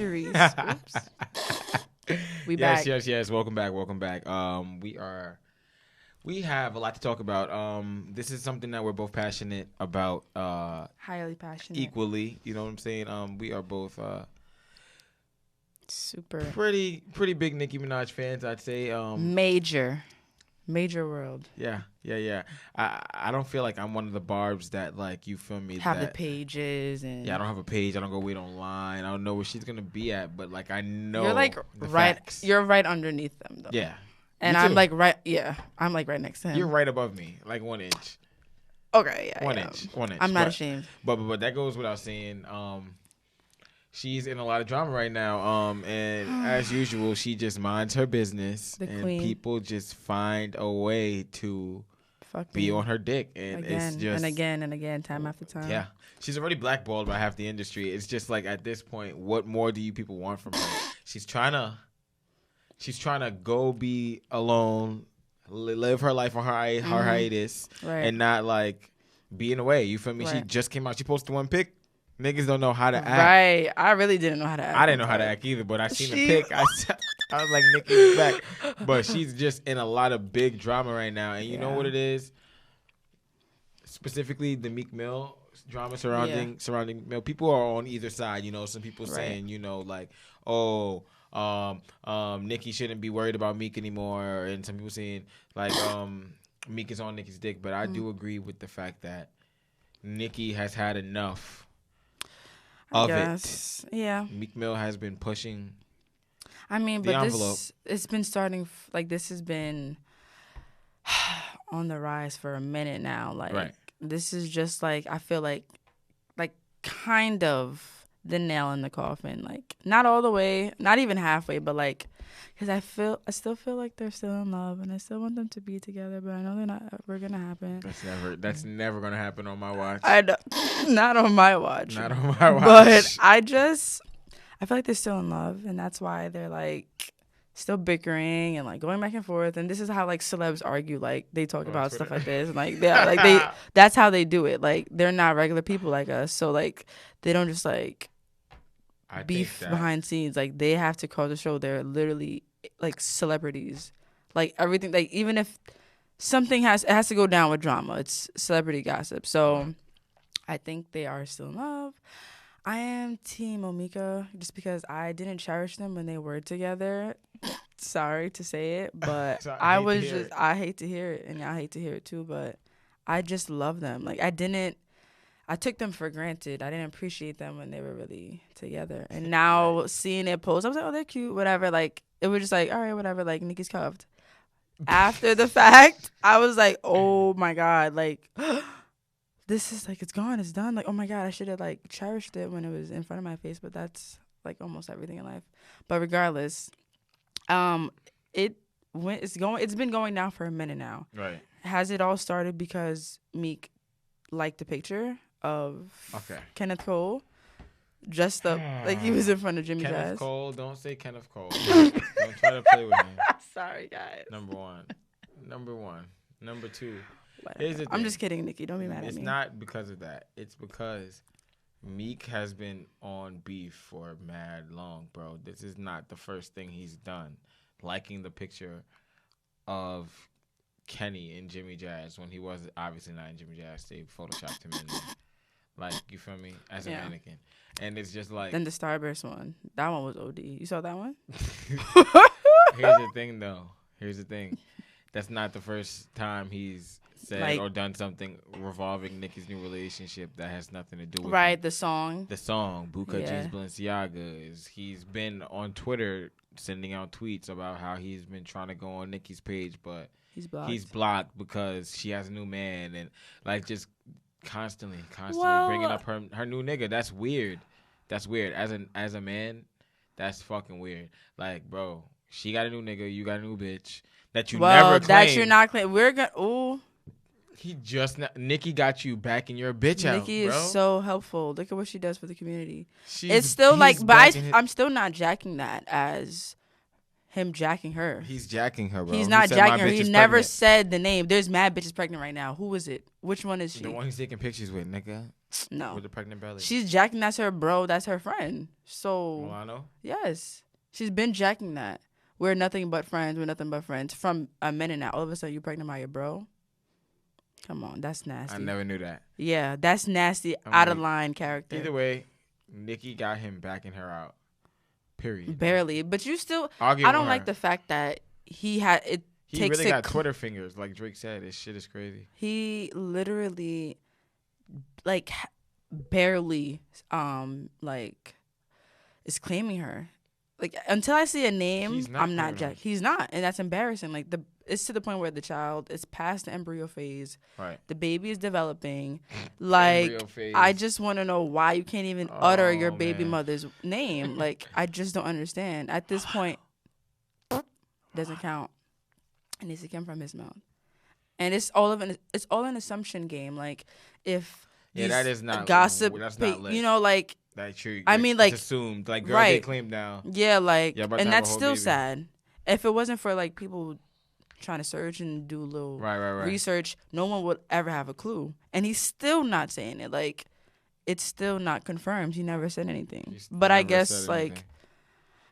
luxuries. Oops. We back. Yes. Welcome back. We have a lot to talk about. This is something that we're both passionate about. Highly passionate. Equally, you know what I'm saying? We are both super pretty big Nicki Minaj fans, I'd say. Major world. Yeah. I don't feel like I'm one of the barbs that, like, you feel me, have the pages and I don't have a page. I don't go wait online. I don't know where she's gonna be at, but like I know you're like right. facts. You're right underneath them though. Yeah. And I'm like right. Yeah, I'm like right next to him. You're right above me, like 1 inch. Okay, yeah. 1 inch. 1 inch. I'm not ashamed. But that goes without saying. She's in a lot of drama right now. And as usual, she just minds her business, the and queen. people just find a way to be on her dick, and again, it's just and again, time after time. Yeah, she's already blackballed by half the industry. It's just like at this point, what more do you people want from her? She's trying to go be alone, live her life on her hiatus, right. and not like be in a way. You feel me? Right. She just came out. She posted one pic. Niggas don't know how to act. Right. I really didn't know how to act. I didn't know how to act either, but I seen the pic. I was like, Nicki's back. But she's just in a lot of big drama right now. And you know what it is? Specifically, the Meek Mill drama surrounding Meek Mill. People are on either side. You know, some people saying, you know, like, Nicki shouldn't be worried about Meek anymore. And some people saying, like, Meek is on Nicki's dick. But I do agree with the fact that Nicki has had enough of it. Yeah. Meek Mill has been pushing. I mean, the but envelope. It's been starting this has been on the rise for a minute now. Like this is just like I feel like kind of the nail in the coffin. Like not all the way, not even halfway, but like because I still feel like they're still in love, and I still want them to be together. But I know they're not ever gonna happen. That's never gonna happen on my watch. I know, not on my watch. Not on my watch. But I feel like they're still in love, and that's why they're like still bickering and like going back and forth. And this is how like celebs argue. Like they talk about Twitter. stuff like this, and like that's how they do it. Like they're not regular people like us, so like they don't just like beef behind scenes. Like they have to call the show. They're literally like celebrities. Like everything. Like even if something has to go down with drama, it's celebrity gossip. So I think they are still in love. I am Team Omika just because I didn't cherish them when they were together. Sorry to say it, but I hate to hear it, and y'all hate to hear it too, but I just love them. Like I took them for granted. I didn't appreciate them when they were really together. And now seeing it post, I was like, oh, they're cute, whatever. Like it was just like, all right, whatever, like Nicki's cuffed. After the fact, I was like, oh my God, like this is like, it's gone, it's done. Like, oh my God, I should have like cherished it when it was in front of my face, but that's like almost everything in life. But regardless, it's been going down for a minute now. Right. Has it all started because Meek liked the picture of Kenneth Cole? Dressed up like he was in front of Jimmy Jazz. Kenneth Cole, don't say Kenneth Cole. Don't try to play with him. Sorry, guys. Number one. Number two. Here's the thing. I'm just kidding, Nicki. Don't be mad at me. It's not because of that. It's because Meek has been on beef for mad long, bro. This is not the first thing he's done. Liking the picture of Kenny and Jimmy Jazz when he was obviously not in Jimmy Jazz. They photoshopped him in there. Like, you feel me? As a mannequin. And it's just like... Then the Starburst one. That one was OD. You saw that one? Here's the thing, though. That's not the first time he's said or done something revolving Nicki's new relationship that has nothing to do with him. The song. The song, Buka G's Balenciaga. He's been on Twitter sending out tweets about how he's been trying to go on Nicki's page, but he's blocked because she has a new man, and like just constantly bringing up her new nigga. That's weird. As a man, that's fucking weird. Like, bro, she got a new nigga, you got a new bitch that you never claimed. That you're not claiming. We're gonna. Ooh. Nicki got you back in your bitch out, Nicki is so helpful. Look at what she does for the community. It's still like, but I'm still not jacking that as him jacking her. He's jacking her, bro. He's not jacking her. He never said the name. There's mad bitches pregnant right now. Who is it? Which one is she? The one he's taking pictures with, nigga. No. With the pregnant belly. She's jacking. That's her bro. That's her friend. So. Milano? Yes. She's been jacking that. We're nothing but friends. We're nothing but friends. From a minute now. All of a sudden, you pregnant by your bro? Come on. That's nasty. I never knew that. Yeah. That's nasty. Out of line character. Either way, Nicki got him backing her out. Period. Barely. But you still. I don't like the fact that he had. He really got Twitter fingers. Like Drake said. This shit is crazy. He literally. Like. Barely. Like. Is claiming her. Like, until I see a name, I'm not Jack. He's not, and that's embarrassing. Like, it's to the point where the child is past the embryo phase. Right. The baby is developing. Like, I just want to know why you can't even utter your baby mother's name. Like, I just don't understand. At this point, doesn't count. It needs to come from his mouth, and it's all an assumption game. Like, if that is not gossip. That's not lit. You know, like. Like true. I mean, like, assumed, like, girl, they claimed now. Yeah, like, and that's still sad. If it wasn't for like people trying to search and do a little research, no one would ever have a clue. And he's still not saying it. Like, it's still not confirmed. He never said anything. But I guess like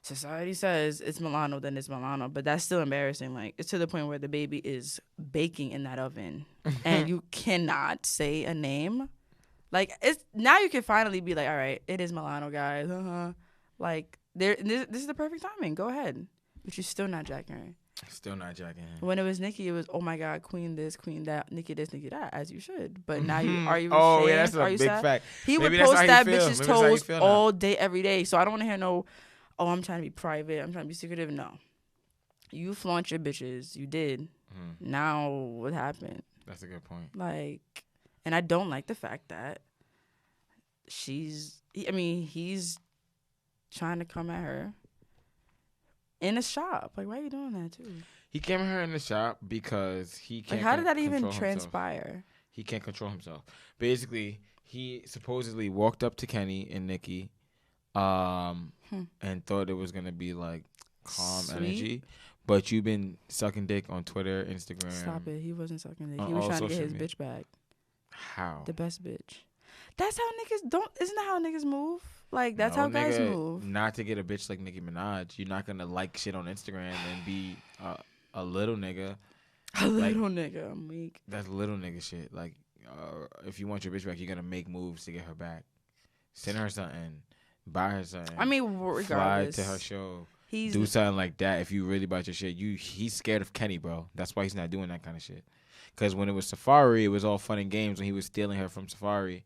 society says it's Milano, then it's Milano. But that's still embarrassing. Like, it's to the point where the baby is baking in that oven, and you cannot say a name. Like, it's now you can finally be like, all right, it is Milano, guys. Like, this is the perfect timing. Go ahead. But you're still not jacking her. Still not jacking her. When it was Nicki, it was, oh my God, queen this, queen that, Nicki this, Nicki that, as you should. But now are you ashamed? Oh, yeah, that's a big fact. He would post that bitch's toes all day, every day. So I don't want to hear no, oh, I'm trying to be private. I'm trying to be secretive. No. You flaunt your bitches. You did. Now what happened? That's a good point. Like... And I don't like the fact that he's trying to come at her in a shop. Like, why are you doing that too? He came at her in the shop because he can't. Like, how did that even transpire? He can't control himself. Basically, he supposedly walked up to Kenny and Nicki, and thought it was gonna be like calm energy. But you've been sucking dick on Twitter, Instagram. Stop it. He wasn't sucking dick. He was trying to get his bitch back. How? The best bitch. That's how niggas don't. Isn't that how niggas move? Like, that's how guys move. Not to get a bitch like Nicki Minaj. You're not gonna like shit on Instagram and be a little nigga. A little nigga. I'm weak. That's little nigga shit. Like, if you want your bitch back, you're gonna make moves to get her back. Send her something. Buy her something. I mean, regardless. Fly to her show. Do something like that. If you really about your shit, he's scared of Kenny, bro. That's why he's not doing that kind of shit. Because when it was Safari, it was all fun and games when he was stealing her from Safari.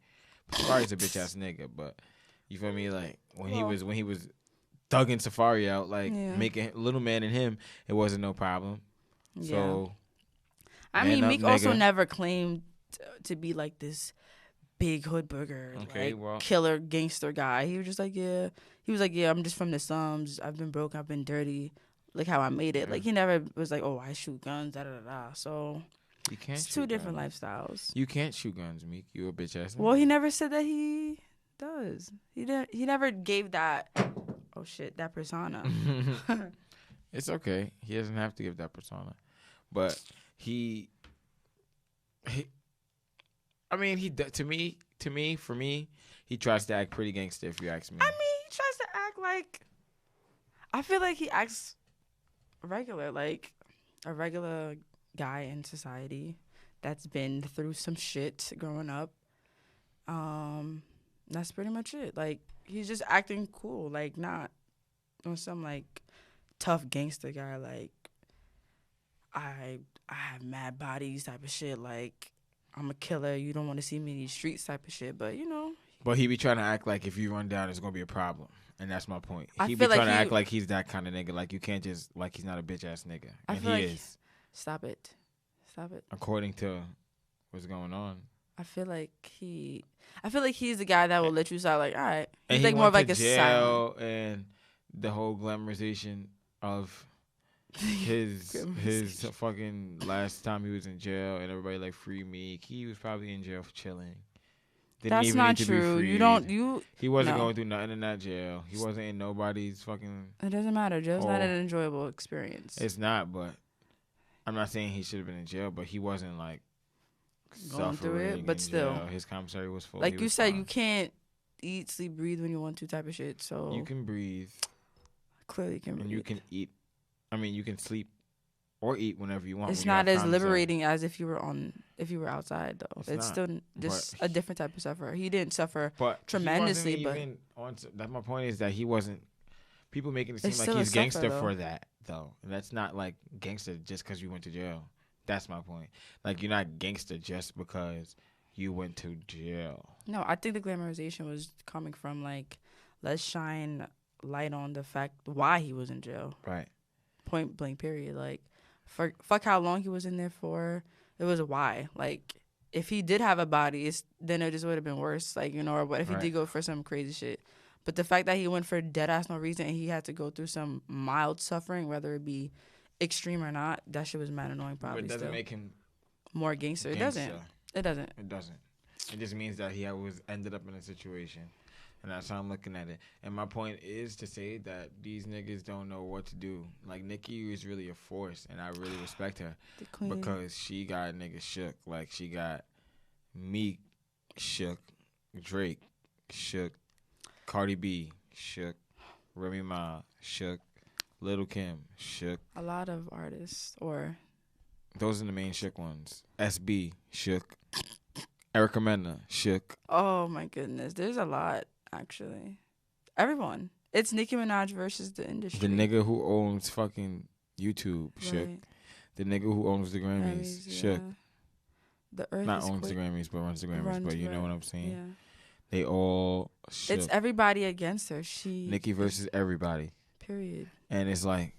Safari's a bitch ass nigga, but you feel me? Like when he was thugging Safari out, like making little man in him, it wasn't no problem. Yeah. So I mean, Meek also never claimed to be like this big hood burger, killer gangster guy. He was just like, yeah. He was like, yeah, I'm just from the slums. I've been broke. I've been dirty. Look how I made it. Like, he never was like, oh, I shoot guns, da da da da. So. It's two different lifestyles. You can't shoot guns, Meek. You a bitch ass. Well, he never said that he does. He never gave that. Oh shit, that persona. It's okay. He doesn't have to give that persona, but he. I mean, for me, he tries to act pretty gangster. If you ask me. I mean, he tries to act like. I feel like he acts regular, like a regular guy in society that's been through some shit growing up. That's pretty much it. Like, he's just acting cool, like not on some like tough gangster guy, like I have mad bodies type of shit, like I'm a killer, you don't want to see me in these streets type of shit. But you know, but he be trying to act like if you run down it's gonna be a problem. And that's my point. He be trying to act like he's that kind of nigga. Like, you can't just, like, he's not a bitch ass nigga. And he is. Stop it. According to what's going on. I feel like he's the guy that will let you start, like, all right. He's like more of like a jail and the whole glamorization of his fucking last time he was in jail and everybody like free Meek. He was probably in jail for chilling. That's not true. He wasn't going through nothing in that jail. He wasn't in nobody's fucking. It doesn't matter. Jail's not an enjoyable experience. It's not, but I'm not saying he should have been in jail, but he wasn't like going through it, but still, his commissary was full. Like you said, you can't eat, sleep, breathe when you want to type of shit. So you can breathe. Clearly, you can. And breathe. You can eat. I mean, you can sleep or eat whenever you want. It's not as liberating as if you were outside though. It's still just a different type of suffer. He didn't suffer tremendously, but that's my point is that he wasn't. People making it seem like he's gangster for that though. And that's not like gangster just because you went to jail. That's my point. Like you're not gangster just because you went to jail. No, I think the glamorization was coming from like, let's shine light on the fact why he was in jail. Right. Point blank period. Like, fuck how long he was in there for. It was why. Like, if he did have a body, then it just would have been worse. Like, or what if he did go for some crazy shit. But the fact that he went for dead ass no reason and he had to go through some mild suffering, whether it be extreme or not, that shit was mad annoying. Probably. But it doesn't make him more gangster. It doesn't. It doesn't. It doesn't. It just means that he ended up in a situation. And that's how I'm looking at it. And my point is to say that these niggas don't know what to do. Like, NICKI is really a force, and I really respect her. Because she got niggas shook. Like, she got Meek shook, Drake shook, Cardi B shook, Remy Ma shook, Lil' Kim shook. A lot of artists, or... Those are the main shook ones. SB shook. Erica Mena shook. Oh, my goodness. There's a lot. Actually, everyone. It's Nicki Minaj versus the industry. The nigga who owns fucking YouTube shook. The nigga who owns the Grammys shook. Yeah. The earth not owns the Grammys, but runs the Grammys. But you know what I'm saying? Yeah. They all shook. It's everybody against her. Nicki versus everybody. Period. And it's like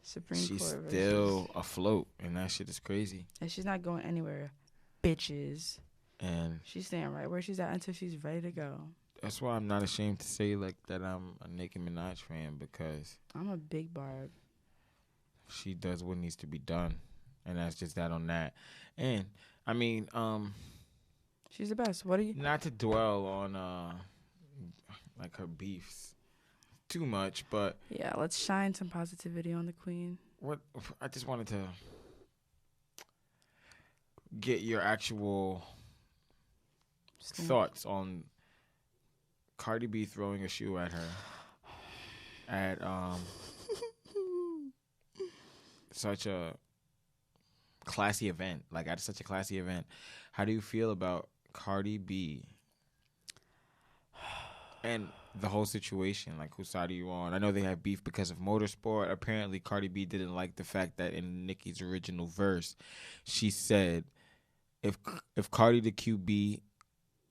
Supreme she's Court still afloat, and that shit is crazy. And she's not going anywhere, bitches. And she's staying right where she's at until she's ready to go. That's why I'm not ashamed to say like that I'm a Nicki Minaj fan, because I'm a big Barb. She does what needs to be done, and that's just that on that. And I mean, she's the best. What are you? Not to dwell on like her beefs too much, but yeah, let's shine some positivity on the queen. What I just wanted to get your actual thoughts on Cardi B throwing a shoe at her at such a classy event, like at such a classy event. How do you feel about Cardi B and the whole situation? Like, whose side are you on? I know they have beef because of motorsport. Apparently, Cardi B didn't like the fact that in Nicki's original verse, she said, "If Cardi the QB,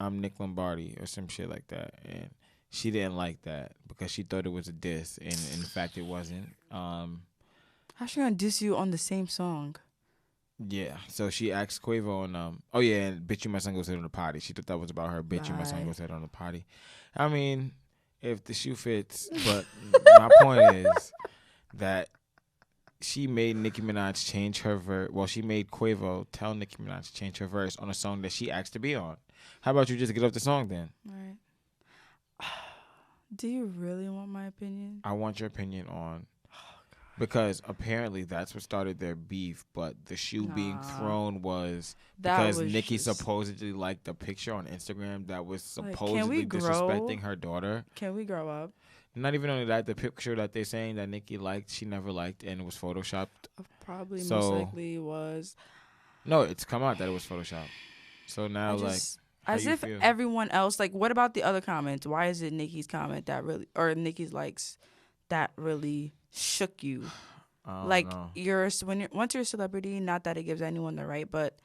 I'm Nick Lombardi," or some shit like that, and she didn't like that because she thought it was a diss, and in fact it wasn't. How's she gonna diss you on the same song? Yeah, so she asked Quavo and oh yeah, and bitch you my son goes head on the potty. She thought that was about her. Bitch you my son goes head on the potty. I mean, if the shoe fits, but my point is that she made Nicki Minaj change her verse. Well, she made Quavo tell Nicki Minaj to change her verse on a song that she asked to be on. How about you just get off the song then? All right. Do you really want my opinion? I want your opinion on, because apparently that's what started their beef, but the shoe being thrown was because Nicki supposedly liked a picture on Instagram that was supposedly disrespecting her daughter. Can we grow up? Not even only that, the picture that they're saying that Nicki liked, she never liked, and it was photoshopped. Probably most likely was. No, it's come out that it was photoshopped. So now, as if everyone else, like, what about the other comments? Why is it Nicki's comment that really, or Nicki's likes that really shook you? Like, once you're a celebrity, not that it gives anyone the right, but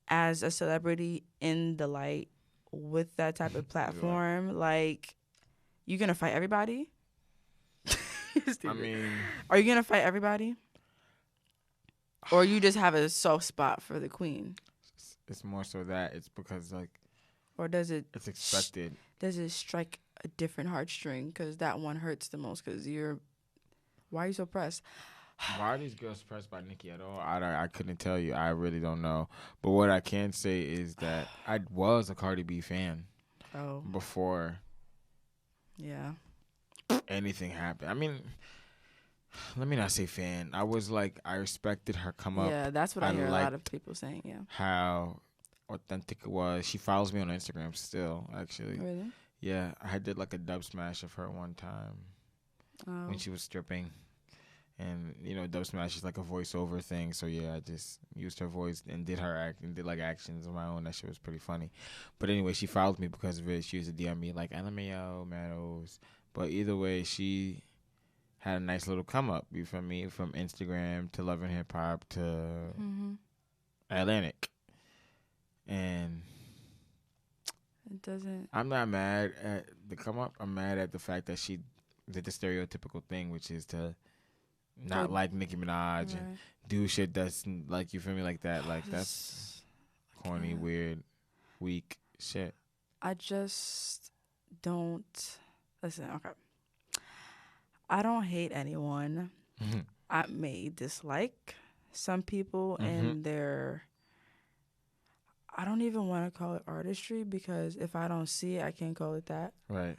as a celebrity in the light with that type of platform, like, you gonna fight everybody? I mean, are you gonna fight everybody, or you just have a soft spot for the queen? It's more so that it's because or does it? It's expected. Does it strike a different heartstring? Because that one hurts the most. Because why are you so pressed? Why are these girls pressed by Nicki at all? I couldn't tell you. I really don't know. But what I can say is that I was a Cardi B fan. Before. Yeah. Anything happened. I mean, let me not say fan. I was I respected her come up. Yeah, that's what I hear a lot of people saying, yeah. How authentic it was. She follows me on Instagram still, actually. Really? Yeah, I did like a dub smash of her one time when she was stripping. And, you know, dub smash is like a voiceover thing. So, yeah, I just used her voice and did her act and did like actions of my own. That shit was pretty funny. But anyway, she followed me because of it. She used to DM me like, LMAO, Manos. But either way, she had a nice little come up, you feel me? From Instagram to Love and Hip Hop to Atlantic. And it doesn't. I'm not mad at the come up. I'm mad at the fact that she did the stereotypical thing, which is to not like Nicki Minaj and do shit that's like, you feel me, like that. Like that's corny, weird, weak shit. I just don't listen. Okay, I don't hate anyone. I may dislike some people and their. I don't even want to call it artistry because if I don't see it, I can't call it that. Right.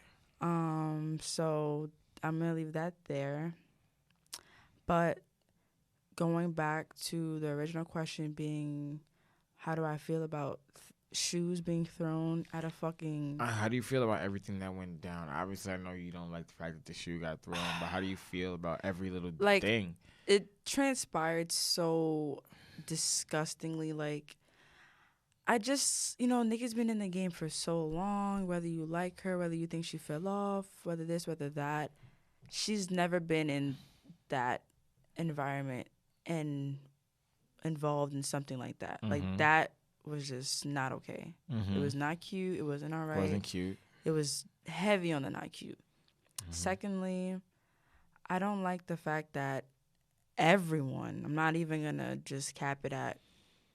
So I'm gonna leave that there. But going back to the original question being, how do I feel about shoes being thrown at a fucking... How do you feel about everything that went down? Obviously, I know you don't like the fact that the shoe got thrown, but how do you feel about every little thing? It transpired so disgustingly. Like, I just, Nicki's been in the game for so long, whether you like her, whether you think she fell off, whether this, whether that. She's never been in that environment and involved in something like that. Like, that was just not okay. It was not cute. It wasn't all right. It wasn't cute. It was heavy on the not cute. Secondly, I don't like the fact that everyone, I'm not even going to just cap it at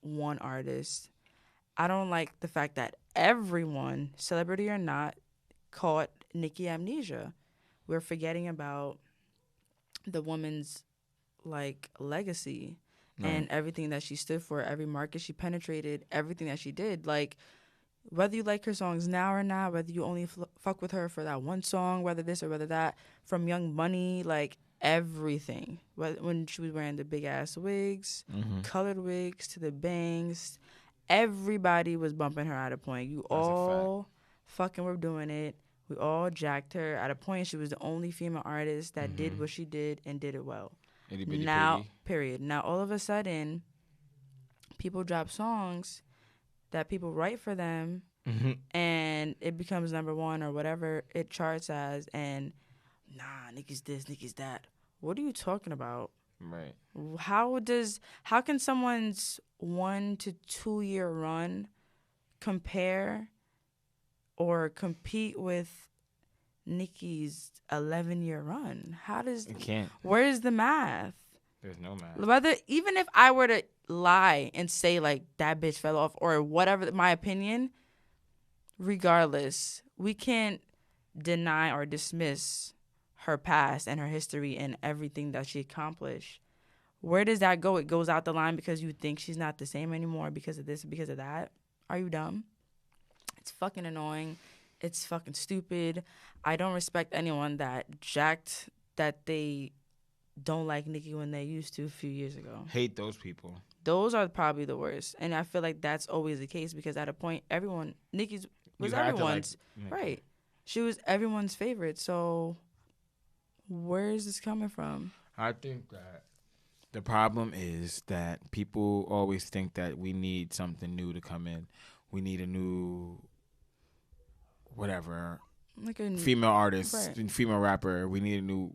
one artist. I don't like the fact that everyone, celebrity or not, caught Nicki amnesia. We're forgetting about the woman's legacy and everything that she stood for, every market she penetrated, everything that she did. Like, whether you like her songs now or not, whether you only fuck with her for that one song, whether this or whether that, from Young Money, everything. When she was wearing the big ass wigs, colored wigs to the bangs, everybody was bumping her at a point. You all fucking were doing it. We all jacked her. At a point, she was the only female artist that did what she did and did it well. Now, period. Now, all of a sudden, people drop songs that people write for them, and it becomes number one or whatever it charts as, and Nicki's this, Nicki's that. What are you talking about? Right. How can someone's 1 to 2 year run compare or compete with Nicki's 11-year run? It can't. Where's the math? There's no math. Even if I were to lie and say that bitch fell off or whatever my opinion, regardless, we can't deny or dismiss her past and her history and everything that she accomplished. Where does that go? It goes out the line because you think she's not the same anymore because of this, because of that. Are you dumb? It's fucking annoying. It's fucking stupid. I don't respect anyone that jacked that they don't like Nicki when they used to a few years ago. Hate those people. Those are probably the worst. And I feel like that's always the case because at a point, Nicki was everyone's. Right. She was everyone's favorite. So where is this coming from? I think that the problem is that people always think that we need something new to come in. We need a new whatever, female artist, female rapper. We need a new.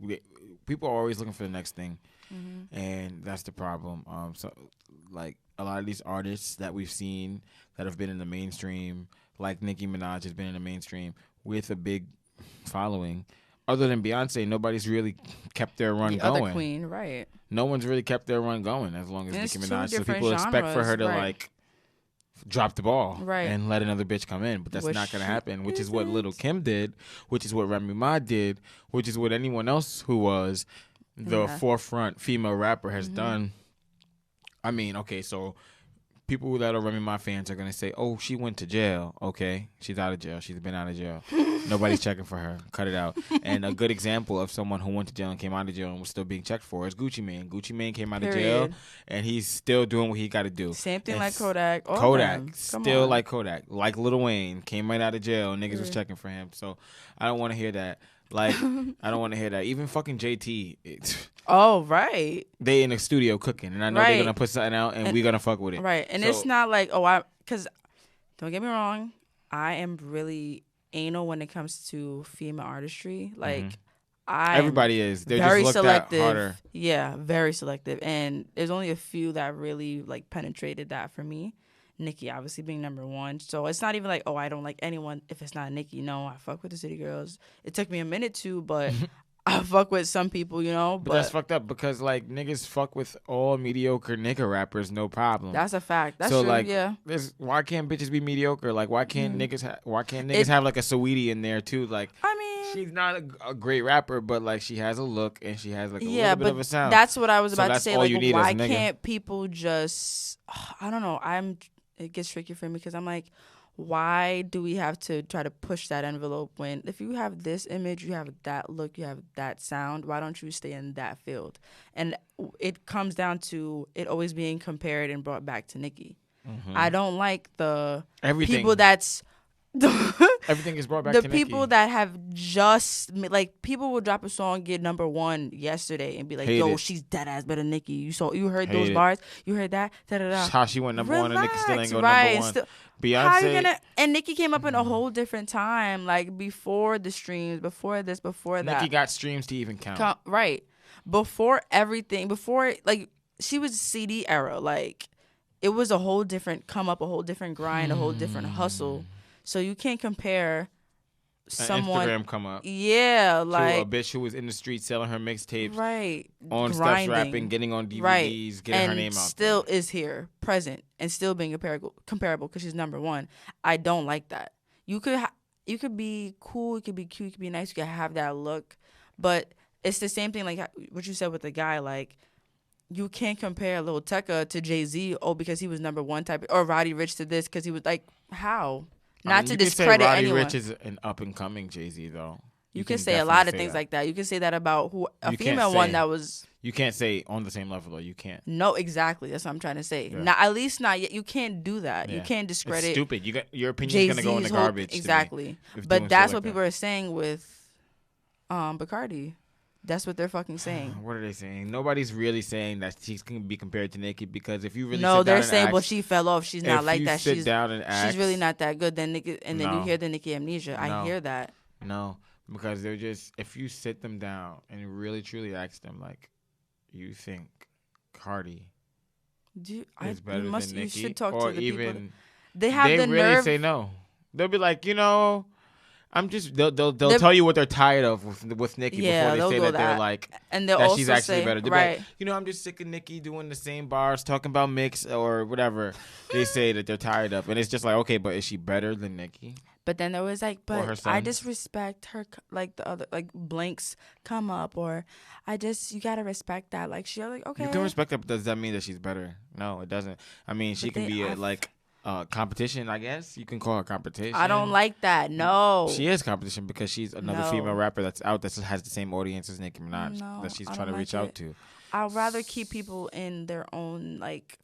People are always looking for the next thing, and that's the problem. So a lot of these artists that we've seen that have been in the mainstream, like Nicki Minaj has been in the mainstream with a big following. Other than Beyonce, nobody's really kept their run going. Other queen, right? No one's really kept their run going as long as Nicki Minaj. So people expect for her to drop the ball and let another bitch come in, but that's not going to happen. Which is what Lil' Kim did, which is what Remy Ma did, which is what anyone else who was the forefront female rapper has done. I mean, okay, so people that are Remy Ma fans are gonna say, "Oh, she went to jail." Okay, she's out of jail. She's been out of jail. Nobody's checking for her. Cut it out. And a good example of someone who went to jail and came out of jail and was still being checked for is Gucci Mane. Gucci Mane came out of jail and he's still doing what he got to do. Same thing like Kodak. Kodak, still like Kodak, like Lil Wayne came right out of jail. Niggas was checking for him. So I don't want to hear that. Like, I don't want to hear that. Even fucking JT. Oh, right. They in the studio cooking, and I know they're going to put something out, and we're going to fuck with it. Right. And so, it's not like, because don't get me wrong, I am really anal when it comes to female artistry. Like, everybody is. They're very just selective. Harder. Yeah, very selective. And there's only a few that really, like, penetrated that for me. NICKI obviously being number one. So it's not even like, I don't like anyone if it's not NICKI. No, I fuck with the City Girls. It took me a minute to, but I fuck with some people, But that's fucked up because, like, niggas fuck with all mediocre nigga rappers, no problem. That's a fact. That's so, true, like, yeah. Why can't bitches be mediocre? Like, why can't niggas have, like, a Saweetie in there, too? Like, I mean, she's not a great rapper, but, like, she has a look and she has, like, a little bit of a sound. That's what I was about to say. Like, why can't people just, I don't know. It gets tricky for me because I'm like, why do we have to try to push that envelope when if you have this image, you have that look, you have that sound, why don't you stay in that field? And it comes down to it always being compared and brought back to NICKI. I don't like the people that's everything is brought back to the people that have just like people will drop a song, get number one yesterday, and be like, "Yo, she's dead ass better than NICKI." You heard those bars? You heard that? Da-da-da. How she went number one and NICKI still ain't go number one. Beyonce. How you gonna? And NICKI came up in a whole different time, like before the streams, before this, before that. NICKI got streams to even count. Right. Before everything, before like she was CD era, like it was a whole different come up, a whole different grind, a whole different hustle. So you can't compare someone. Instagram come up. Yeah, like to a bitch who was in the street selling her mixtapes. Right. On Steps rapping, getting on DVDs, getting her name out. And still is here, present, and still being comparable because she's number one. I don't like that. You could be cool, you could be cute, you could be nice, you could have that look, but it's the same thing like what you said with the guy, like you can't compare Lil Tecca to Jay-Z, because he was number one type, or Roddy Ricch to this because he was like, how? Not to discredit anyone. Roddy Ricch is an up and coming Jay-Z though. You can say a lot of things like that. You can say that about a female one that was. You can't say on the same level though. You can't. No, exactly. That's what I'm trying to say. Yeah. Not, at least not yet. You can't do that. Yeah. You can't discredit. It's stupid. Your opinion is gonna go in the garbage. Exactly. But that's what people are saying with Bacardi. That's what they're fucking saying. What are they saying? Nobody's really saying that she's going to be compared to NICKI because if you really they're saying, well, she fell off. She's not like that. She's really not that good. Then NICKI, and then you hear the NICKI amnesia. I hear that. No, because they're just, if you sit them down and really truly ask them, like, you think Cardi is better than NICKI? You should talk or to the even people. They have the really nerve. Say no. They'll be like, I'm just they'll tell you what they're tired of with NICKI before they say that they're like and they'll that also she's actually say, better. They're right. like, I'm just sick of NICKI doing the same bars, talking about mix or whatever they say that they're tired of, and it's just like, okay, but is she better than NICKI? But then there was like, but I just respect her, like the other, like Blank's come up, or you gotta respect that. Like she's like, okay, you can respect that, but does that mean that she's better? No, it doesn't. I mean, she can be competition, I guess. You can call her competition. I don't like that. No. She is competition because she's another female rapper that's out that has the same audience as Nicki Minaj that she's trying to reach out to. I'd rather keep people in their own, like,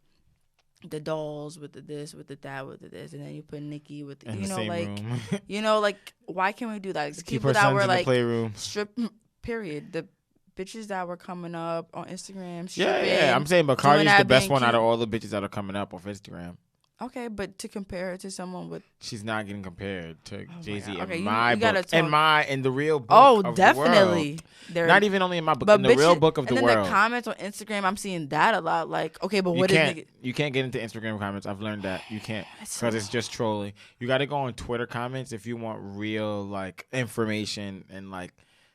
the dolls with the this, with the that, with the this, and then you put NICKI with the, like, why can't we do that? Like, keep her sons in the playroom. Period. The bitches that were coming up on Instagram. Yeah. I'm saying, but Cardi's the best one out of all the bitches that are coming up off Instagram. Okay, but to compare her to someone with... She's not getting compared to Jay-Z in my book. In the real book of definitely. The world. Not even only in my book, in the real book of the world. And then the comments on Instagram, I'm seeing that a lot. Like, okay, but what is... You can't get into Instagram comments. I've learned that. You can't. Because it's just trolling. You got to go on Twitter comments if you want real, like, information and, like,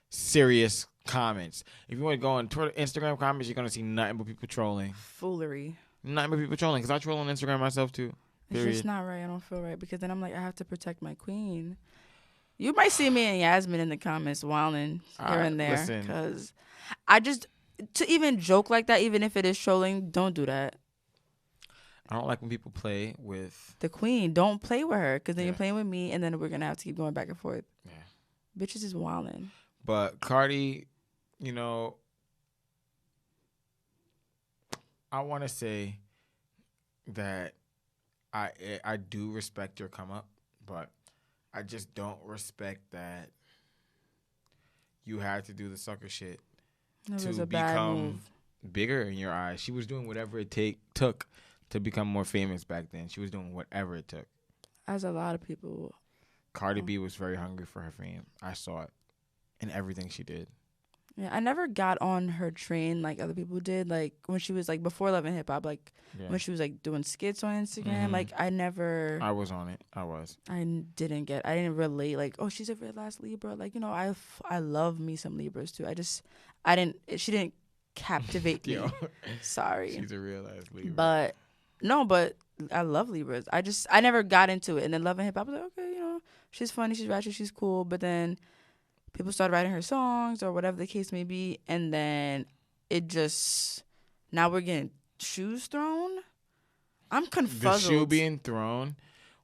serious comments. If you want to go on Twitter, Instagram comments, you're going to see nothing but people trolling. Foolery. Not many people trolling, because I troll on Instagram myself too. Period. It's just not right. I don't feel right, because then I'm like, I have to protect my queen. You might see me and Yasmin in the comments wilding here and there, because I just, to even joke like that, even if it is trolling, don't do that. I don't like when people play with the queen. Don't play with her, because then you're playing with me, and then we're gonna have to keep going back and forth. Yeah, bitches is wildin'. But Cardi, you know, I want to say that I do respect your come up, but I just don't respect that you had to do the sucker shit to become bigger in your eyes. She was doing whatever it took to become more famous back then. She was doing whatever it took. As a lot of people. Cardi B was very hungry for her fame. I saw it in everything she did. Yeah, I never got on her train like other people did. Like when she was like before Love and Hip Hop, like when she was like doing skits on Instagram. Like I was on it. I didn't relate. Like, oh, she's a real ass Libra. Like, you know, I love me some Libras too. She didn't captivate me. Sorry, she's a real ass Libra. But I love Libras. I never got into it. And then Love and Hip Hop, I was like, okay, you know, she's funny, she's ratchet, she's cool. But then people started writing her songs or whatever the case may be, and then now we're getting shoes thrown. I'm confuzzled. The shoe being thrown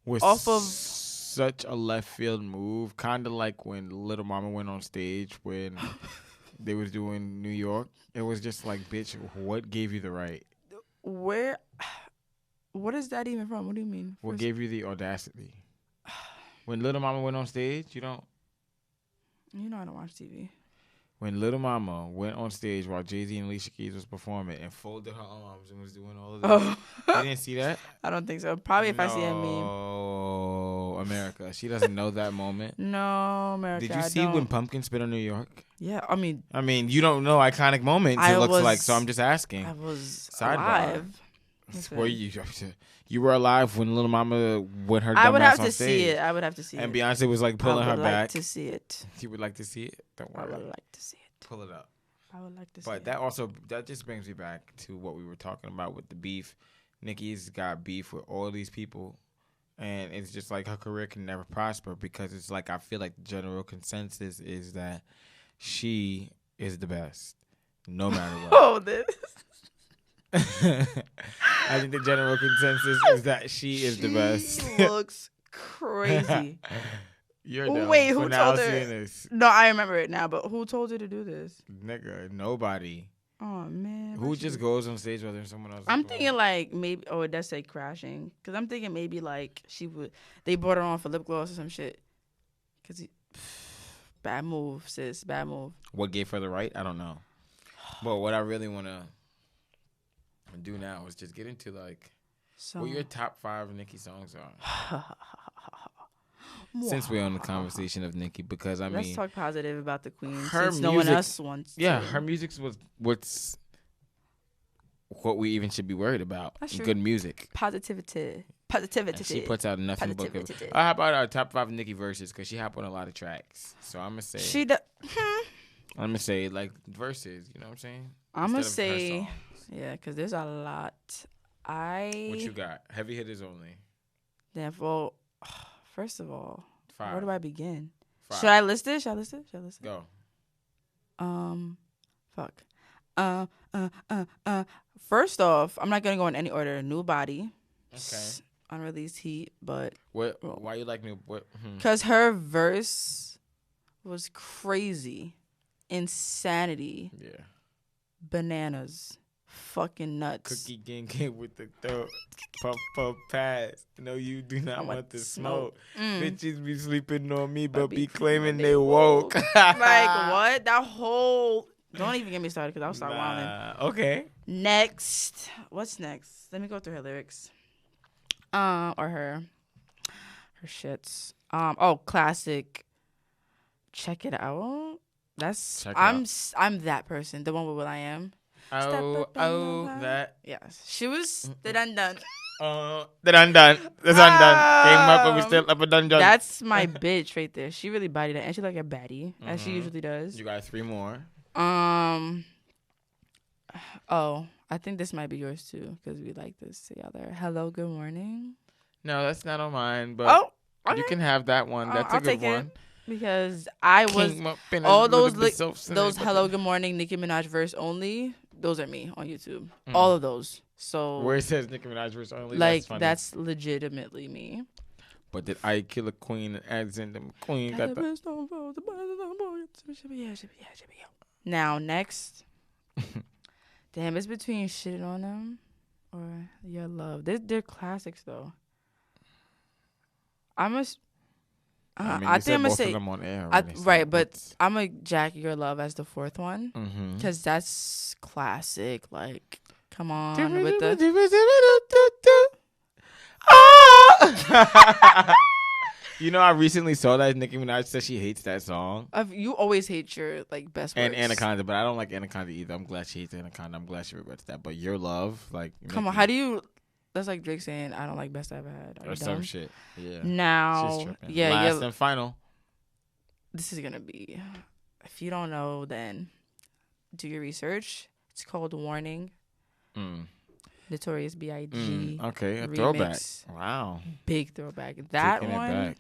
was off of such a left field move, kind of like when Little Mama went on stage when they was doing New York. It was just like, bitch, what gave you the right? What is that even from? What do you mean? What gave you the audacity? When Little Mama went on stage, you know I don't watch TV. When Little Mama went on stage while Jay-Z and Alicia Keys was performing and folded her arms and was doing all of that. Oh. You didn't see that? I don't think so. Probably if I see a meme. Oh, America. She doesn't know that moment. No, America. Did you see when Pumpkin spit on New York? Yeah, I mean, you don't know iconic moments, it looks like, so I'm just asking. I was alive. Were you were alive when Little Mama went her dumb ass on stage? I would have to see it. And Beyonce was like pulling her back. I would like to see it. You would like to see it? Don't worry. I would like to see it. Pull it up. I would like to see it. But that just brings me back to what we were talking about with the beef. Nicki's got beef with all these people. And it's just like her career can never prosper because it's like I feel like the general consensus is that she is the best. No matter what. Oh, this. I think the general consensus is that she is the best. She looks crazy. You're dumb. Wait, who told her? No, I remember it now, but who told her to do this? Nigga, nobody. Oh, man. Who just goes on stage while there's someone else? I'm thinking like maybe, it does say crashing. Because I'm thinking maybe like they brought her on for lip gloss or some shit. Because bad move, sis, bad move. What gave her the right? I don't know. But what I really want to do now is just get into like what your top 5 Nicki songs are. Since we're on the conversation of Nicki, because let's talk positive about the queen. Since no one else wants. Yeah, her music was what we even should be worried about. Good music, positivity. And she puts out nothing but good. How about our top 5 Nicki verses? Because she hopped on a lot of tracks. So I'm gonna say she does. I'm gonna say like verses. You know what I'm saying? I'm gonna say. Yeah, because there's a lot. What you got? Heavy hitters only. Yeah, well, first of all, 5. Where do I begin? 5. Should I list it? Go. Fuck. First off, I'm not gonna go in any order. New Body. Okay. Unreleased Heat, but why you like New? Because her verse was crazy, insanity. Yeah. Bananas. Fucking nuts. Cookie gang with the throat. Puff pass. No, you do not want the smoke. Bitches be sleeping on me, but be claiming they woke. Like what? That whole. Don't even get me started because I'll start wilding. Okay. Next. What's next? Let me go through her lyrics. Or her shits. Classic. Check it out. I'm that person. The one with Will I Am. That. Yes. She was the done. The done. The undone. Came up and we still up a done. That's my bitch right there. She really bodied it. And she like a baddie, as she usually does. You got 3 more. I think this might be yours too, because we like this together. Hello, good morning. No, that's not on mine, but okay. You can have that one. That's a good one. Because I was all those hello, good morning, Nicki Minaj verse only. Those are me on YouTube. All of those. So where it says Nicki Minaj verse only, like that's legitimately me. But did I kill a queen and adds in the queen got the Now next, damn, it's between Shitting on Them or Your Love. They're classics though. I think I'm gonna say them on air right, but I'm gonna jack Your Love as the fourth one because that's classic. Like, come on with the. You know, I recently saw that Nicki Minaj said she hates that song. You always hate your like best works. And Anaconda, but I don't like Anaconda either. I'm glad she hates Anaconda. I'm glad she regrets that. But Your Love, like, come on, how do you? That's like Drake saying, "I don't like best I ever had." Or some shit. Yeah. Now, yeah, last and final. This is gonna be. If you don't know, then do your research. It's called Warning. Notorious B.I.G. Okay, a remix. Throwback. Wow. Big throwback. That taking one. It back.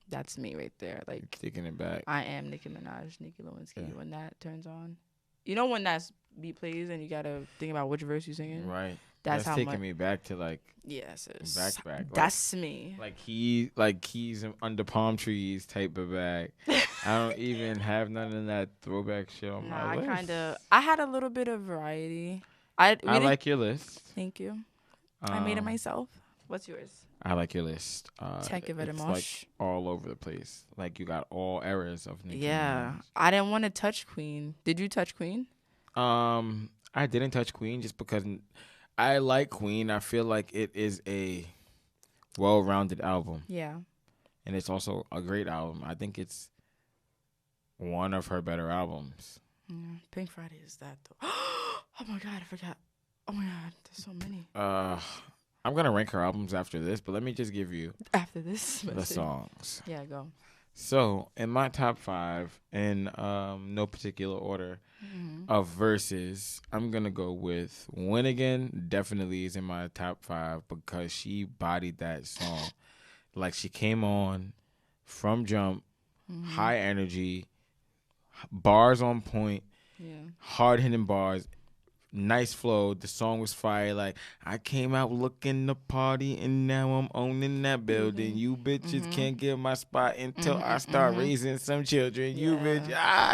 That's me right there. Like, taking it back. I am Nicki Minaj, Nicki Lewinsky when that turns on. You know when that beat plays and you gotta think about which verse you're singing? Right. That's how taking me back to like back. That's me. Like he's under palm trees type of bag. I don't even have none of that throwback shit on my list. I had a little bit of variety. I like your list. Thank you. I made it myself. What's yours? I like your list. Thank you very much. Like all over the place. Like you got all eras of Nicki Minaj. I didn't want to touch Queen. Did you touch Queen? I didn't touch Queen just because I like Queen. I feel like it is a well-rounded album. Yeah. And it's also a great album. I think it's one of her better albums. Pink Friday is that though. Oh my God, I forgot. Oh my God, there's so many. I'm gonna rank her albums after this, but let me just give you the songs. Yeah, go. So in my top 5, in no particular order of verses, I'm gonna go with "Win Again." Definitely is in my top 5 because she bodied that song. Like she came on from jump, high energy, bars on point, hard hitting bars. Nice flow. The song was fire. Like, I came out looking to party and now I'm owning that building. You bitches can't get my spot until I start raising some children. You bitch,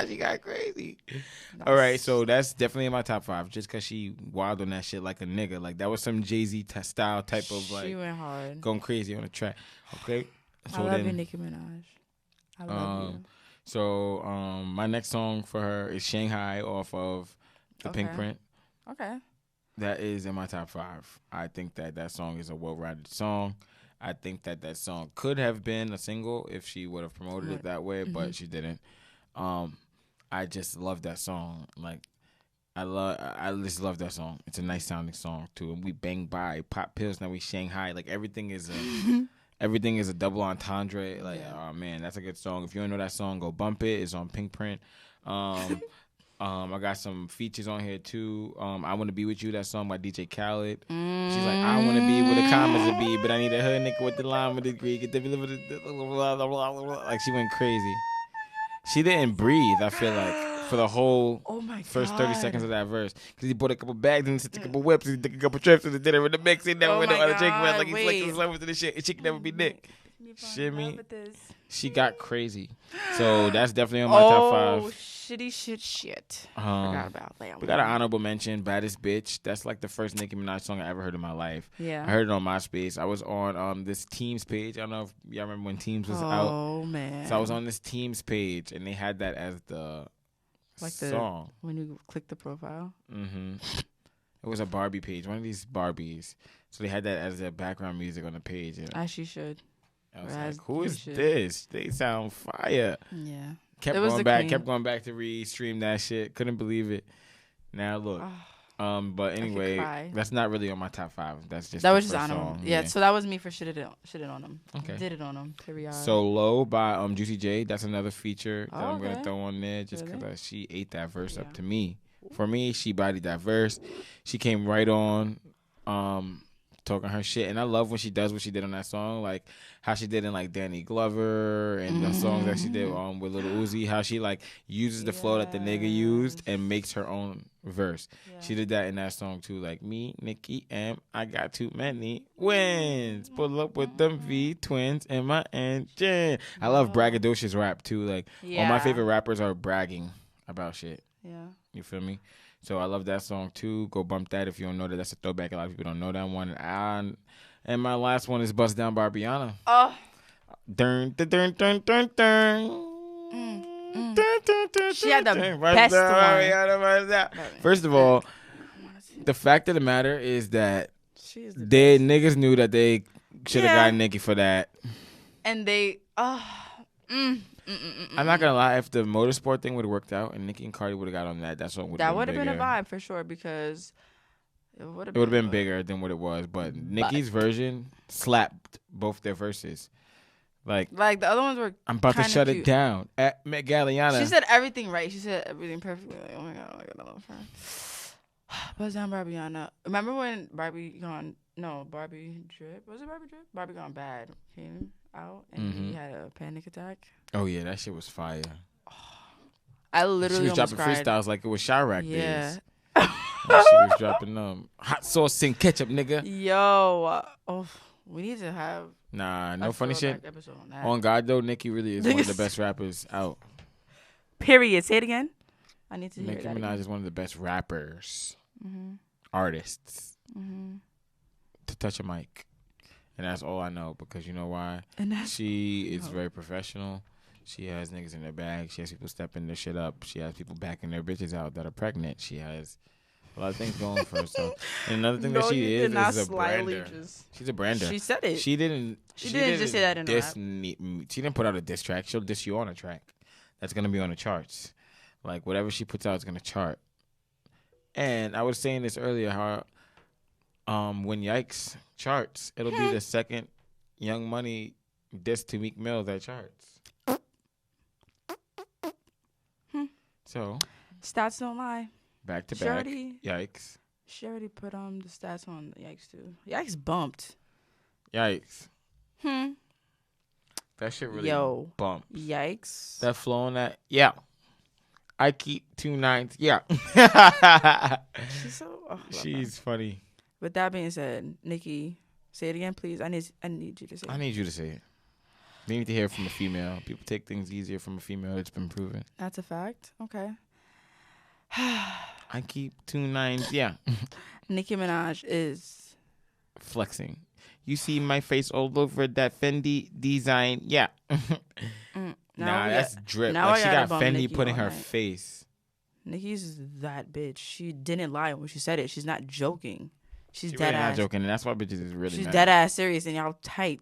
she got crazy. Nice. All right, so that's definitely in my top 5 just because she wild on that shit like a nigga. Like, that was some Jay-Z style type of like. She went hard. Going crazy on the track. Okay? So I love you, Nicki Minaj. I love you. So, my next song for her is Shanghai off of the Pink Print. Okay. That is in my top 5. I think that song is a well-rounded song. I think that song could have been a single if she would have promoted it that way, but she didn't. I just love that song. Like, I just love that song. It's a nice sounding song too. And we bang by, pop pills, now we Shanghai. Like everything is a double entendre. Like, oh man, that's a good song. If you don't know that song, go bump it. It's on Pink Print. I got some features on here too. I Wanna Be With You, that song by DJ Khaled. She's like, I wanna be where the commas would be, but I need a hood nigga with the line with the degree. Get the like she went crazy. She didn't breathe, I feel like, for the whole first 30 seconds of that verse. Because he bought a couple bags and he took a couple whips and he took a couple trips and he did it with the mix. He never went to other chick like he's flexing his levels to the shit. And she could never be Nick. Shimmy. She got crazy. So that's definitely on my top 5. Shitty shit. Forgot about that. We got an honorable mention, Baddest Bitch. That's like the first Nicki Minaj song I ever heard in my life. Yeah. I heard it on MySpace. I was on this Teams page. I don't know if y'all remember when Teams was out. Oh, man. So I was on this Teams page, and they had that as the song. When you click the profile? Mm-hmm. It was a Barbie page, one of these Barbies. So they had that as their background music on the page. As she should. I was like, who is this? They sound fire. Yeah. Kept going back to re-stream that shit. Couldn't believe it. Now look. But anyway, that's not really on my top 5. That was just honorable. Yeah, so that was me for shitting on them. Okay. Did it on them. Here we are. So Low by Juicy J. That's another feature that I'm gonna throw on there just because she ate that verse up to me. For me, she bodied that verse. She came right on. talking her shit. And I love when she does what she did on that song, like how she did in like Danny Glover and the songs that she did with Lil Uzi, how she like uses the flow that the nigga used and makes her own verse. Yeah. She did that in that song too, like me, Nicki, and I got too many wins. Pull up with them V twins in my engine. I love braggadocious rap too. Like all my favorite rappers are bragging about shit. Yeah. You feel me? So I love that song too. Go bump that if you don't know that. That's a throwback. A lot of people don't know that one. And my last one is Bust Down by Rihanna. Oh. Dun, dun, dun, dun, dun, dun. She had the best one. First of all, the fact of the matter is that they niggas knew that they should have gotten Nicki for that. And they, I'm not gonna lie. If the motorsport thing would have worked out and Nicki and Cardi would have got on that song would have been a vibe for sure because it would have been bigger than what it was. But Nicki's version slapped both their verses. Like the other ones were. I'm about to shut it down. At Met Galliana. She said everything right. She said everything perfectly. Like, oh my god, I got another friend. Buzz down Barbiana. Remember when Barbie Drip? Was it Barbie Drip? Barbie Gone Bad came out and he had a panic attack. Oh yeah, that shit was fire. I literally she was dropping cried. Freestyles like it was Chirac days. She was dropping hot sauce and ketchup, nigga. Yo, we need to have. Nah, no funny shit. On God though, Nicki really is one of the best rappers out. Period. Say it again. I need to hear Nicki Minaj is one of the best rappers, artists to touch a mic, and that's all I know because you know why? She is very professional. She has niggas in their bag. She has people stepping their shit up. She has people backing their bitches out that are pregnant. She has a lot of things going for herself. And another thing that she is a brander. She's a brander. She said it. She didn't just say that in a rap. She didn't put out a diss track. She'll diss you on a track. That's going to be on the charts. Like, whatever she puts out is going to chart. And I was saying this earlier, how when Yikes charts, it'll be the second Young Money diss to Meek Mill that charts. So. Stats don't lie. Back to back. Yikes. She already put the stats on Yikes too. Yikes bumped. Yikes. That shit really bumped. Yikes. That flow on that. Yeah. I keep 2 9s. Yeah. She's funny. With that being said, Nicki, say it again, please. I need you to say it. I need you to say it. They need to hear it from a female. People take things easier from a female. It's been proven. That's a fact. Okay. I keep 2 9s. Yeah. Nicki Minaj is flexing. You see my face all over that Fendi design. Yeah. That's drip. Like she got Fendi Nicki put in her face. Nicki's that bitch. She didn't lie when she said it. She's not joking. She's dead really ass. Not joking, and that's why bitches is really. She's mad. Dead ass serious, and y'all tight.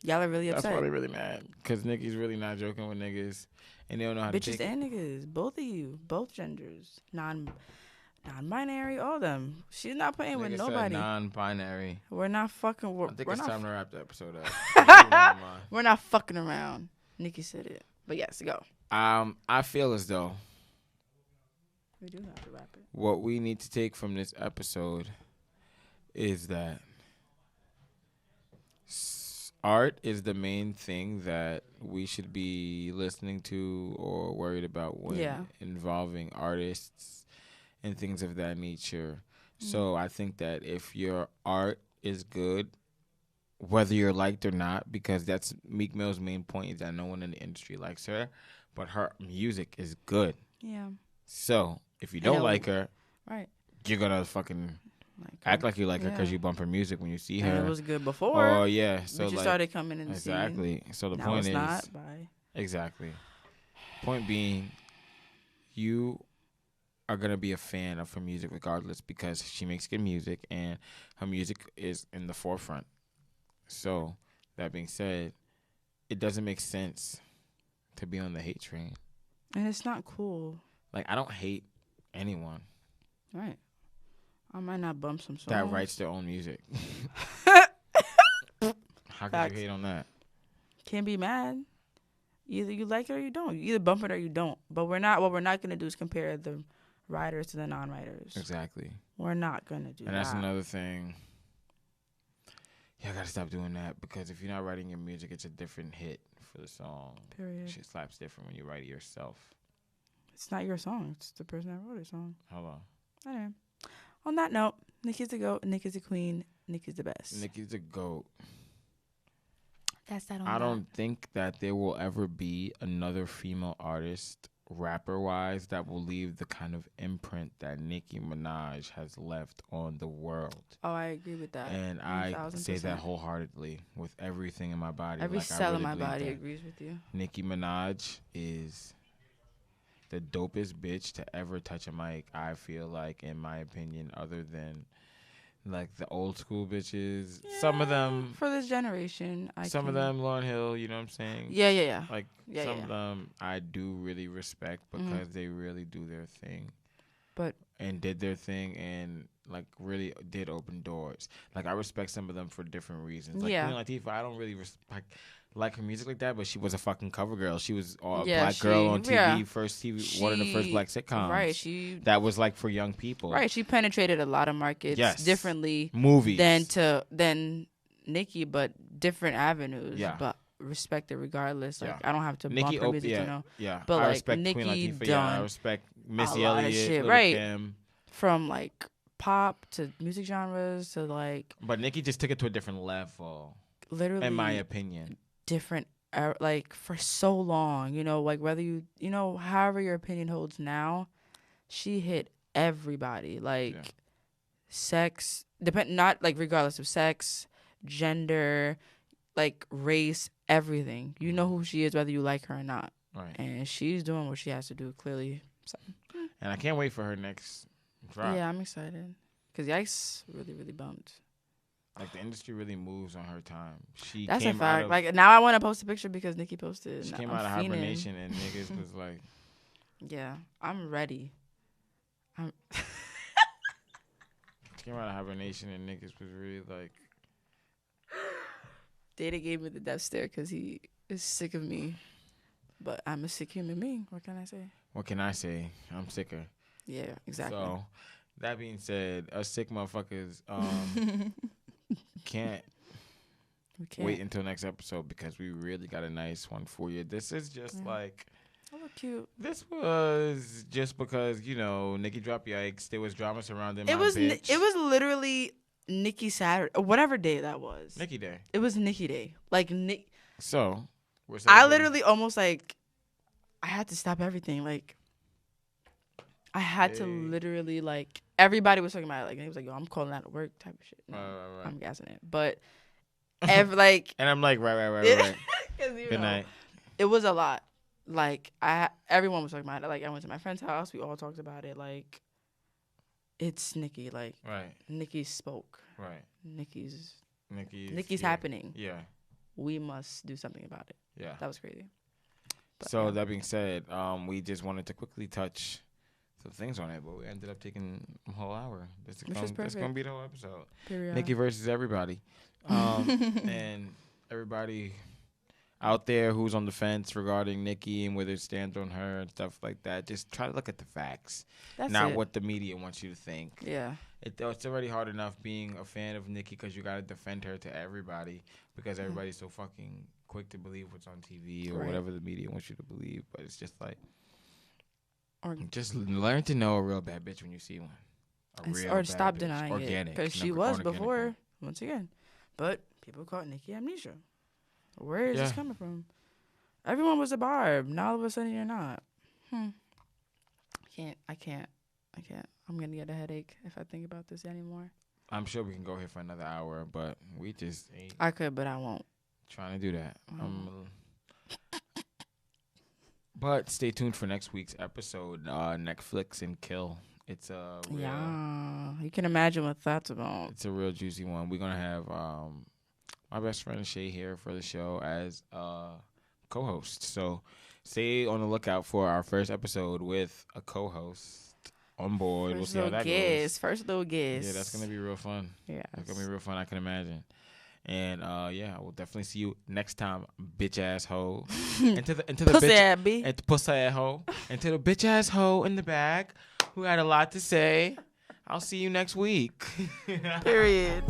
Y'all are really upset. That's why they really mad. Because Nicki's really not joking with niggas, and they don't know how to take it. Bitches and niggas, both of you, both genders, non-binary, all of them. She's not playing with nobody. Non-binary. We're not fucking. I think it's time to wrap the episode up. We're not fucking around. Nicki said it, but yes, go. I feel as though we do have to wrap it. What we need to take from this episode is that art is the main thing that we should be listening to or worried about when involving artists and things of that nature. So I think that if your art is good, whether you're liked or not, because that's Meek Mill's main point is that no one in the industry likes her, but her music is good. Yeah. So if you don't like her, right, you're gonna fucking act like you like her because you bump her music when you see her. And it was good before. Oh yeah, so but you started coming in the scene. Exactly. So the point is not by exactly. Point being, you are gonna be a fan of her music regardless because she makes good music and her music is in the forefront. So that being said, it doesn't make sense to be on the hate train. And it's not cool. Like, I don't hate anyone. Right. I might not bump some songs. That writes their own music. How can you hate on that? Can't be mad. Either you like it or you don't. You either bump it or you don't. But what we're not going to do is compare the writers to the non-writers. Exactly. We're not going to do that. And that's another thing Yeah, I gotta stop doing that because if you're not writing your music, it's a different hit for the song. Period. Shit slaps different when you write it yourself. It's not your song. It's the person that wrote the song. Hold on. Anyway, on that note, Nicki's the GOAT. Nicki's the queen. Nicki's the best. Nicki's the GOAT. That's that on I that. don't think that there will ever be another female artist, rapper-wise, that will leave the kind of imprint that Nicki Minaj has left on the world. Oh, I agree with that. And 1,000%. I say that wholeheartedly with everything in my body. Every cell in my body that agrees with you. Nicki Minaj is the dopest bitch to ever touch a mic, I feel like, in my opinion, other than like the old school bitches. Yeah, some of them for this generation. Some of them, Lauryn Hill, you know what I'm saying? Yeah. Like some of them I do really respect because they really do their thing. And did their thing and like really did open doors. Like I respect some of them for different reasons. Like Queen Latifah, I don't really like her music like that, but she was a fucking cover girl. She was a black girl on TV, one of the first black sitcoms. Right, that was like for young people. Right, she penetrated a lot of markets differently movies than Nicki, but different avenues. Yeah. But respected regardless. Like I don't have to Nicki bump her music to know. Yeah. But I respect Nicki Queen Latifah, done I respect Missy a lot Elliott, of shit. Lil' Right. Kim. From like pop to music genres to like. But Nicki just took it to a different level. Literally. In my opinion. Different. Like for so long, like whether however your opinion holds now, she hit everybody. Like sex, not like regardless of sex, gender, like race, everything. You know who she is, whether you like her or not. Right. And she's doing what she has to do, clearly. So. And I can't wait for her next drop. Yeah, I'm excited. Because Yikes really, really bumped. Like, the industry really moves on her time. That's a fact. Like, now I want to post a picture because Nicki posted. She came out of hibernation and niggas was like... Yeah, I'm ready. She came out of hibernation and niggas was really like... Data gave me the death stare because he is sick of me. But I'm a sick human being. What can I say? What can I say? I'm sicker. Yeah, exactly. So, that being said, us sick motherfuckers can't wait until next episode because we really got a nice one for you. This is just like... Oh, look cute. This was just because, Nicki dropped Yikes. There was drama surrounding it was literally Nicki Saturday, or whatever day that was. Nicki Day. It was Nicki Day. Like, So, I literally almost like, I had to stop everything. Like, I had to literally, like, everybody was talking about it. Like, and he was like, yo, I'm calling out of work type of shit. No, right. I'm gassing it. But, like. And I'm like, right. Good night. It was a lot. Like, everyone was talking about it. Like, I went to my friend's house. We all talked about it. Like, it's Nicki. Like, Nicki spoke. Right. Nicki's yeah. happening. Yeah. We must do something about it. Yeah. That was crazy. But, so, that being said, we just wanted to quickly touch some things on it, but we ended up taking a whole hour. It's going to be the whole episode. Period. Nicki versus everybody. And everybody out there who's on the fence regarding Nicki and whether it stands on her and stuff like that, just try to look at the facts. That's not it. What the media wants you to think. Yeah. It's already hard enough being a fan of Nicki because you got to defend her to everybody because everybody's so fucking quick to believe what's on TV or whatever the media wants you to believe. But it's just like, just learn to know a real bad bitch when you see one. Or stop denying organic, it. Because she was before, once again. But people call it Nicki amnesia. Where is this coming from? Everyone was a barb. Now all of a sudden you're not. I can't. I'm going to get a headache if I think about this anymore. I'm sure we can go here for another hour, but we just ain't. I could, but I won't. Trying to do that. But stay tuned for next week's episode, Netflix and Kill. It's a real, you can imagine what that's about. It's a real juicy one. We're going to have my best friend Shay here for the show as co-host. So stay on the lookout for our first episode with a co-host on board. We'll see how that goes. First little guest. Yeah, that's going to be real fun. Yeah. It's going to be real fun, I can imagine. And we'll definitely see you next time, bitch ass hoe. Into the pussy bitch, B. and pussy ass hoe. And to the bitch ass hoe in the back who had a lot to say. I'll see you next week. Period.